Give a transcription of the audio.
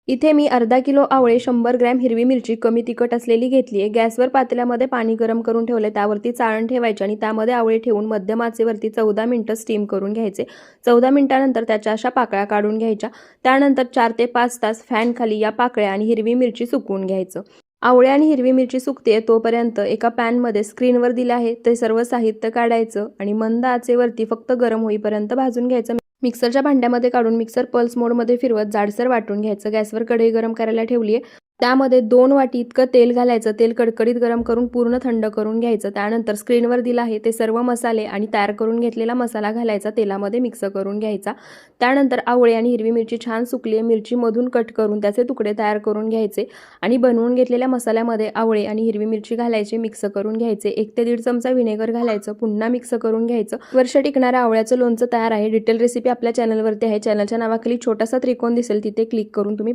इथे मी अर्धा किलो आवळे, 100 ग्रॅम हिरवी मिरची कमी तिखट असलेली घेतली आहे. गॅसवर पातेल्यामध्ये पाणी गरम करून ठेवले, त्यावरती चाळण ठेवायची आणि त्यामध्ये आवळे ठेवून मध्यम आचेवरती 14 मिनिटं स्टीम करून घ्यायचे. 14 मिनिटानंतर त्याच्या अशा पाकळ्या काढून घ्यायच्या. त्यानंतर 4 ते 5 तास फॅनखाली या पाकळ्या आणि हिरवी मिरची सुकवून घ्यायचं. आवळे आणि हिरवी मिरची सुकते तोपर्यंत एका पॅनमध्ये स्क्रीनवर दिलं आहे ते सर्व साहित्य काढायचं आणि मंद आचेवरती फक्त गरम होईपर्यंत भाजून घ्यायचं. मिक्सरच्या भांड्यामध्ये काढून मिक्सर पल्स मोडमध्ये फिरवत जाडसर वाटून घ्यायचं. गॅसवर कढई गरम करायला ठेवली आहे. त्यामध्ये 2 वाटी इतकं तेल घालायचं. तेल कडकडीत गरम करून पूर्ण थंड करून घ्यायचं. त्यानंतर स्क्रीनवर दिलं आहे ते सर्व मसाले आणि तयार करून घेतलेला मसाला घालायचा, तेलामध्ये मिक्स करून घ्यायचा. त्यानंतर आवळे आणि हिरवी मिरची छान सुकली आहे. मिरची मधून कट करून त्याचे तुकडे तयार करून घ्यायचे आणि बनवून घेतलेल्या मसाल्यामध्ये आवळे आणि हिरवी मिरची घालायचे, मिक्स करून घ्यायचे. 1 ते 1.5 चमचा व्हिनेगर घालायचं, पुन्हा मिक्स करून घ्यायचं. वर्ष टिकणाऱ्या आवळ्याचं लोणचं तयार आहे. डिटेल रेसिपी आपल्या चॅनलवरती आहे. चॅनलच्या नावाखाली छोटासा त्रिकोण दिसेल, तिथे क्लिक करून तुम्ही